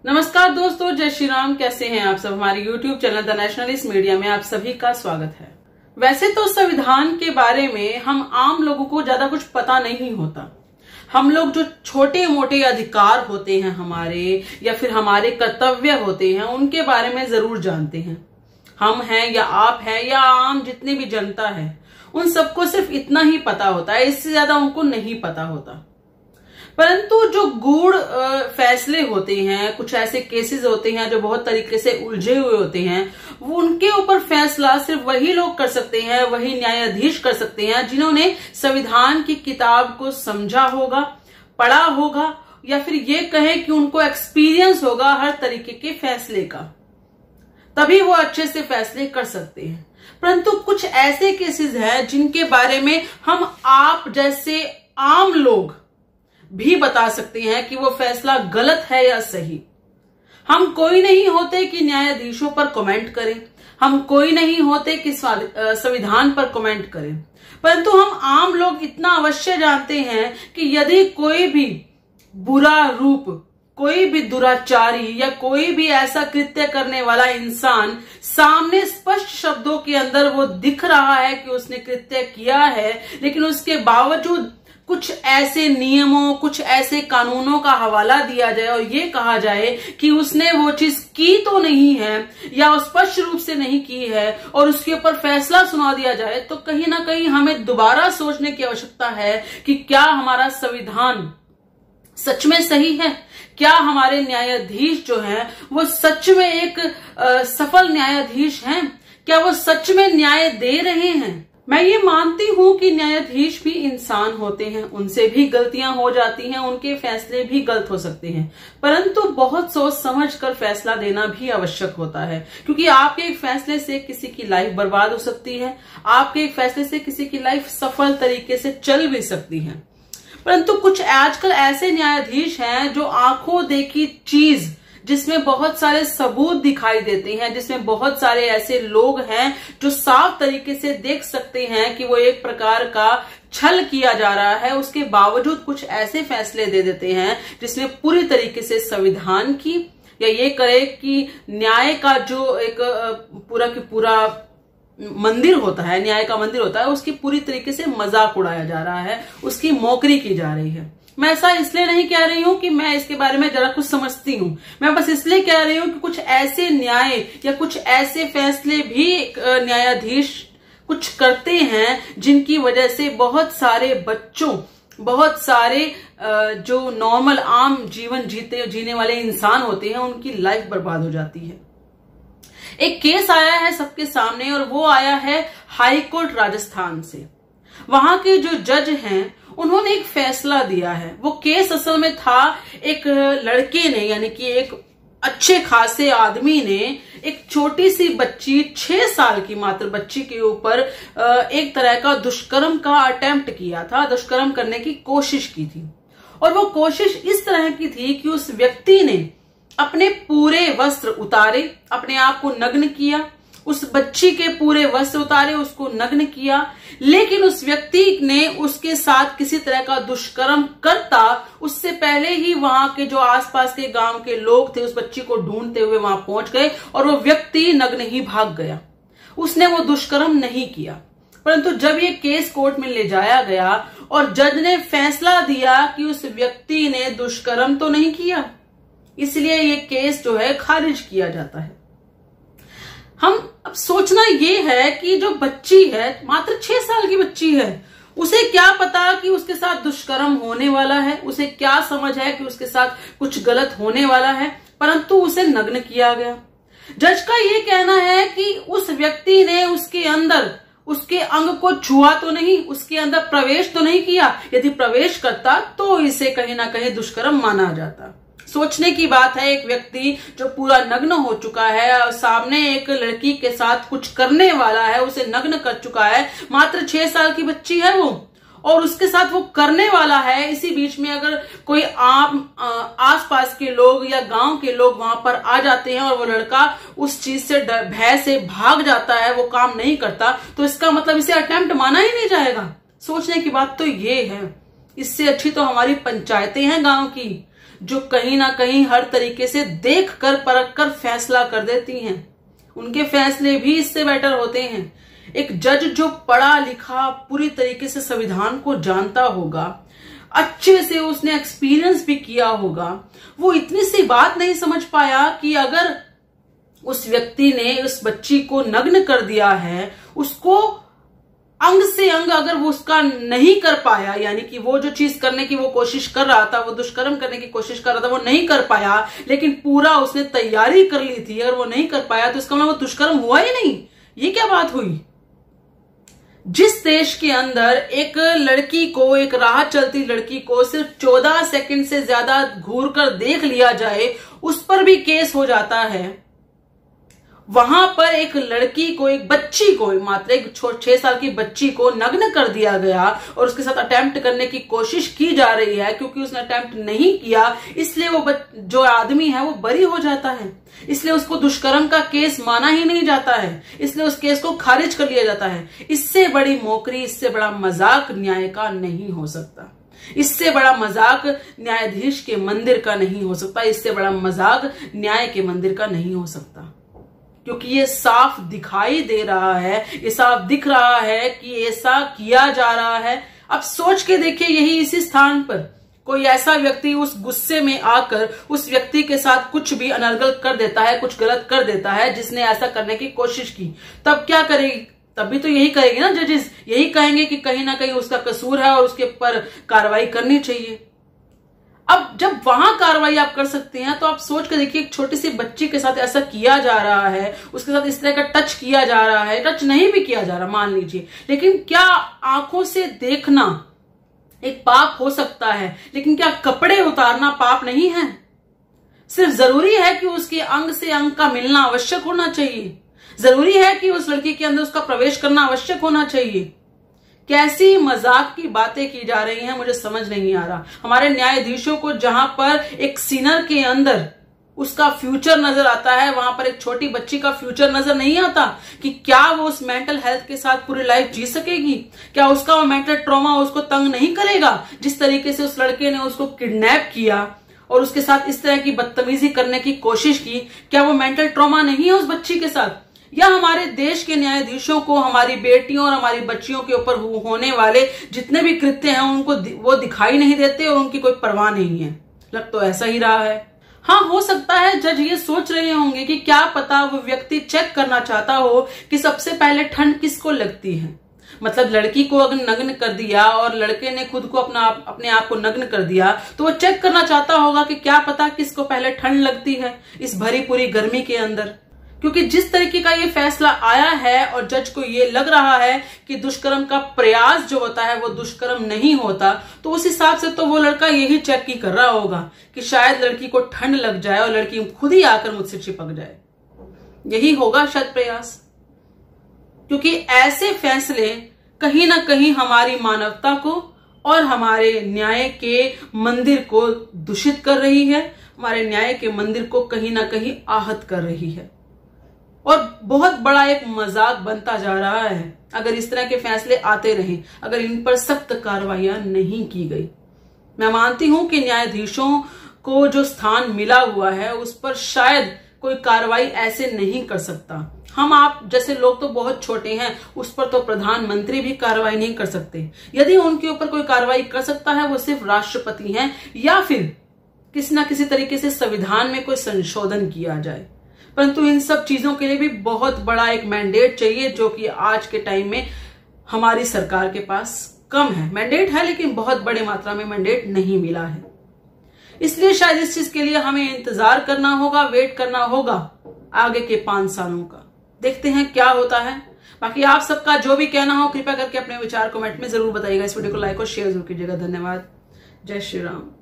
नमस्कार दोस्तों, जय श्री राम। कैसे हैं आप सब। हमारे YouTube channel the nationalist media में आप सभी का स्वागत है। वैसे तो संविधान के बारे में हम आम लोगों को ज्यादा कुछ पता नहीं होता। हम लोग जो छोटे मोटे अधिकार होते हैं हमारे, या फिर हमारे कर्तव्य होते हैं, उनके बारे में जरूर जानते हैं। हम हैं या आप हैं या आम जितनी भी जनता है, उन सबको सिर्फ इतना ही पता होता है, इससे ज्यादा उनको नहीं पता होता। परंतु जो गूढ़ फैसले होते हैं, कुछ ऐसे केसेस होते हैं जो बहुत तरीके से उलझे हुए होते हैं, वो उनके ऊपर फैसला सिर्फ वही लोग कर सकते हैं, वही न्यायाधीश कर सकते हैं जिन्होंने संविधान की किताब को समझा होगा, पढ़ा होगा, या फिर ये कहें कि उनको एक्सपीरियंस होगा हर तरीके के फैसले का। तभी वो अच्छे से फैसले कर सकते हैं। परंतु कुछ ऐसे केसेस हैं जिनके बारे में हम आप जैसे आम लोग भी बता सकते हैं कि वो फैसला गलत है या सही। हम कोई नहीं होते कि न्यायाधीशों पर कमेंट करें, हम कोई नहीं होते कि संविधान पर कमेंट करें, परंतु हम आम लोग इतना अवश्य जानते हैं कि यदि कोई भी बुरा रूप, कोई भी दुराचारी या कोई भी ऐसा कृत्य करने वाला इंसान सामने स्पष्ट शब्दों के अंदर वो दिख रहा है कि उसने कृत्य किया है, लेकिन उसके बावजूद कुछ ऐसे नियमों, कुछ ऐसे कानूनों का हवाला दिया जाए और ये कहा जाए कि उसने वो चीज की तो नहीं है या स्पष्ट रूप से नहीं की है, और उसके ऊपर फैसला सुना दिया जाए, तो कहीं ना कहीं हमें दोबारा सोचने की आवश्यकता है कि क्या हमारा संविधान सच में सही है, क्या हमारे न्यायाधीश जो हैं वो सच में एक सफल न्यायाधीश हैं, क्या वो सच में न्याय दे रहे हैं। मैं ये मानती हूं कि न्यायाधीश भी इंसान होते हैं, उनसे भी गलतियां हो जाती हैं, उनके फैसले भी गलत हो सकते हैं, परंतु बहुत सोच समझ कर फैसला देना भी आवश्यक होता है, क्योंकि आपके एक फैसले से किसी की लाइफ बर्बाद हो सकती है, आपके एक फैसले से किसी की लाइफ सफल तरीके से चल भी सकती है। परंतु कुछ आजकल ऐसे न्यायाधीश हैं जो आंखों देखी चीज, जिसमें बहुत सारे सबूत दिखाई देते हैं, जिसमें बहुत सारे ऐसे लोग हैं जो साफ तरीके से देख सकते हैं कि वो एक प्रकार का छल किया जा रहा है, उसके बावजूद कुछ ऐसे फैसले दे देते हैं जिसमें पूरी तरीके से संविधान की, या ये करे कि न्याय का जो एक पूरा की पूरा मंदिर होता है, न्याय का मंदिर होता है, उसकी पूरी तरीके से मजाक उड़ाया जा रहा है, उसकी मौकरी की जा रही है। मैं ऐसा इसलिए नहीं कह रही हूं कि मैं इसके बारे में जरा कुछ समझती हूं, मैं बस इसलिए कह रही हूं कि कुछ ऐसे न्याय या कुछ ऐसे फैसले भी न्यायाधीश कुछ करते हैं जिनकी वजह से बहुत सारे बच्चों, बहुत सारे जो नॉर्मल आम जीवन जीने वाले इंसान होते हैं, उनकी लाइफ बर्बाद हो जाती है। एक केस आया है सबके सामने, और वो आया है हाई कोर्ट राजस्थान से। वहां के जो जज हैं उन्होंने एक फैसला दिया है। वो केस असल में था, एक लड़के ने, यानी कि एक अच्छे खासे आदमी ने एक छोटी सी बच्ची, 6 साल की मात्र बच्ची के ऊपर एक तरह का दुष्कर्म का अटेम्प्ट किया था, दुष्कर्म करने की कोशिश की थी। और वो कोशिश इस तरह की थी कि उस व्यक्ति ने अपने पूरे वस्त्र उतारे, अपने आप को नग्न किया, उस बच्ची के पूरे वस्त्र उतारे, उसको नग्न किया, लेकिन उस व्यक्ति ने उसके साथ किसी तरह का दुष्कर्म करता उससे पहले ही वहां के जो आसपास के गांव के लोग थे उस बच्ची को ढूंढते हुए वहां पहुंच गए, और वो व्यक्ति नग्न ही भाग गया। उसने वो दुष्कर्म नहीं किया। परंतु जब ये केस कोर्ट में ले जाया गया और जज ने फैसला दिया कि उस व्यक्ति ने दुष्कर्म तो नहीं किया, इसलिए ये केस जो है खारिज किया जाता है। हम अब सोचना ये है कि जो बच्ची है, मात्र 6 साल की बच्ची है, उसे क्या पता कि उसके साथ दुष्कर्म होने वाला है, उसे क्या समझ है कि उसके साथ कुछ गलत होने वाला है, परंतु उसे नग्न किया गया। जज का ये कहना है कि उस व्यक्ति ने उसके अंदर, उसके अंग को छुआ तो नहीं, उसके अंदर प्रवेश तो नहीं किया। यदि प्रवेश करता तो इसे कहीं ना कहीं दुष्कर्म माना जाता। सोचने की बात है, एक व्यक्ति जो पूरा नग्न हो चुका है और सामने एक लड़की के साथ कुछ करने वाला है, उसे नग्न कर चुका है, मात्र 6 साल की बच्ची है वो, और उसके साथ वो करने वाला है। इसी बीच में अगर कोई आम आसपास के लोग या गांव के लोग वहां पर आ जाते हैं और वो लड़का उस चीज से भय से भाग जाता है, वो काम नहीं करता, तो इसका मतलब इसे अटेम्प्ट माना ही नहीं जाएगा। सोचने की बात तो ये है। इससे अच्छी तो हमारी पंचायतें हैं गांव की, जो कहीं ना कहीं हर तरीके से देख कर परख कर फैसला कर देती हैं। उनके फैसले भी इससे बेटर होते हैं। एक जज जो पढ़ा लिखा पूरी तरीके से संविधान को जानता होगा, अच्छे से उसने एक्सपीरियंस भी किया होगा, वो इतनी सी बात नहीं समझ पाया कि अगर उस व्यक्ति ने उस बच्ची को नग्न कर दिया है, उसको अंग से अंग अगर वो उसका नहीं कर पाया, यानी कि वो जो चीज करने की वो कोशिश कर रहा था, वो दुष्कर्म करने की कोशिश कर रहा था, वो नहीं कर पाया, लेकिन पूरा उसने तैयारी कर ली थी, अगर वो नहीं कर पाया तो इसका मतलब वो दुष्कर्म हुआ ही नहीं। ये क्या बात हुई? जिस देश के अंदर एक लड़की को, एक राह चलती लड़की को सिर्फ 14 सेकंड से ज्यादा घूर कर देख लिया जाए, उस पर भी केस हो जाता है, वहां पर एक लड़की को, एक बच्ची को, मात्र एक 6 साल की बच्ची को नग्न कर दिया गया और उसके साथ अटेम्प्ट करने की कोशिश की जा रही है। क्योंकि उसने अटेम्प्ट नहीं किया इसलिए वो जो आदमी है वो बरी हो जाता है, इसलिए उसको दुष्कर्म का केस माना ही नहीं जाता है, इसलिए उस केस को खारिज कर लिया जाता है। इससे बड़ी मोकरी, इससे बड़ा मजाक न्याय का नहीं हो सकता। इससे बड़ा मजाक न्यायाधीश के मंदिर का नहीं हो सकता। इससे बड़ा मजाक न्याय के मंदिर का नहीं हो सकता। क्योंकि ये साफ दिखाई दे रहा है, ये साफ दिख रहा है कि ऐसा किया जा रहा है। अब सोच के देखिए, यही इसी स्थान पर कोई ऐसा व्यक्ति उस गुस्से में आकर उस व्यक्ति के साथ कुछ भी अनर्गल कर देता है, कुछ गलत कर देता है, जिसने ऐसा करने की कोशिश की, तब क्या करेगी? तब भी तो यही करेगी ना जजेस, यही कहेंगे कि कहीं ना कहीं उसका कसूर है और उसके ऊपर कार्रवाई करनी चाहिए। अब जब वहां कार्रवाई आप कर सकते हैं तो आप सोच कर देखिए, एक छोटी सी बच्ची के साथ ऐसा किया जा रहा है, उसके साथ इस तरह का टच किया जा रहा है, टच नहीं भी किया जा रहा मान लीजिए, लेकिन क्या आंखों से देखना एक पाप हो सकता है, लेकिन क्या कपड़े उतारना पाप नहीं है? सिर्फ जरूरी है कि उसके अंग से अंग का मिलना आवश्यक होना चाहिए, जरूरी है कि उस लड़की के अंदर उसका प्रवेश करना आवश्यक होना चाहिए। कैसी मजाक की बातें की जा रही हैं, मुझे समझ नहीं आ रहा। हमारे न्यायाधीशों को जहां पर एक सीनर के अंदर उसका फ्यूचर नजर आता है, वहां पर एक छोटी बच्ची का फ्यूचर नजर नहीं आता कि क्या वो उस मेंटल हेल्थ के साथ पूरी लाइफ जी सकेगी, क्या उसका वो मेंटल ट्रॉमा उसको तंग नहीं करेगा। जिस तरीके से उस लड़के ने उसको किडनैप किया और उसके साथ इस तरह की बदतमीजी करने की कोशिश की, क्या वो मेंटल ट्रॉमा नहीं है उस बच्ची के साथ? या हमारे देश के न्यायाधीशों को हमारी बेटियों और हमारी बच्चियों के ऊपर होने वाले जितने भी कृत्य हैं उनको वो दिखाई नहीं देते और उनकी कोई परवाह नहीं है? लग तो ऐसा ही रहा है। हाँ, हो सकता है जज ये सोच रहे होंगे कि क्या पता वो व्यक्ति चेक करना चाहता हो कि सबसे पहले ठंड किसको लगती है। मतलब लड़की को अगर नग्न कर दिया और लड़के ने खुद को अपने आप को नग्न कर दिया, तो वो चेक करना चाहता होगा कि क्या पता किसको पहले ठंड लगती है इस भरी पूरी गर्मी के अंदर। क्योंकि जिस तरीके का ये फैसला आया है और जज को ये लग रहा है कि दुष्कर्म का प्रयास जो होता है वो दुष्कर्म नहीं होता, तो उस हिसाब से तो वो लड़का यही चेक ही कर रहा होगा कि शायद लड़की को ठंड लग जाए और लड़की खुद ही आकर मुझसे चिपक जाए। यही होगा शायद प्रयास। क्योंकि ऐसे फैसले कहीं ना कहीं हमारी मानवता को और हमारे न्याय के मंदिर को दूषित कर रही है, हमारे न्याय के मंदिर को कहीं ना कहीं आहत कर रही है और बहुत बड़ा एक मजाक बनता जा रहा है अगर इस तरह के फैसले आते रहे, अगर इन पर सख्त कार्रवाइयां नहीं की गई। मैं मानती हूं कि न्यायाधीशों को जो स्थान मिला हुआ है उस पर शायद कोई कार्रवाई ऐसे नहीं कर सकता। हम आप जैसे लोग तो बहुत छोटे हैं, उस पर तो प्रधानमंत्री भी कार्रवाई नहीं कर सकते। यदि उनके ऊपर कोई कार्रवाई कर सकता है वो सिर्फ राष्ट्रपति हैं, या फिर किसी ना किसी तरीके से संविधान में कोई संशोधन किया जाए। परंतु इन सब चीजों के लिए भी बहुत बड़ा एक मैंडेट चाहिए, जो कि आज के टाइम में हमारी सरकार के पास कम है। मैंडेट है लेकिन बहुत बड़ी मात्रा में मैंडेट नहीं मिला है। इसलिए शायद इस चीज के लिए हमें इंतजार करना होगा, वेट करना होगा आगे के 5 सालों का। देखते हैं क्या होता है। बाकी आप सबका जो भी कहना हो कृपया करके अपने विचार कमेंट में जरूर बताइएगा। इस वीडियो को लाइक और शेयर जरूर कीजिएगा। धन्यवाद। जय श्री राम।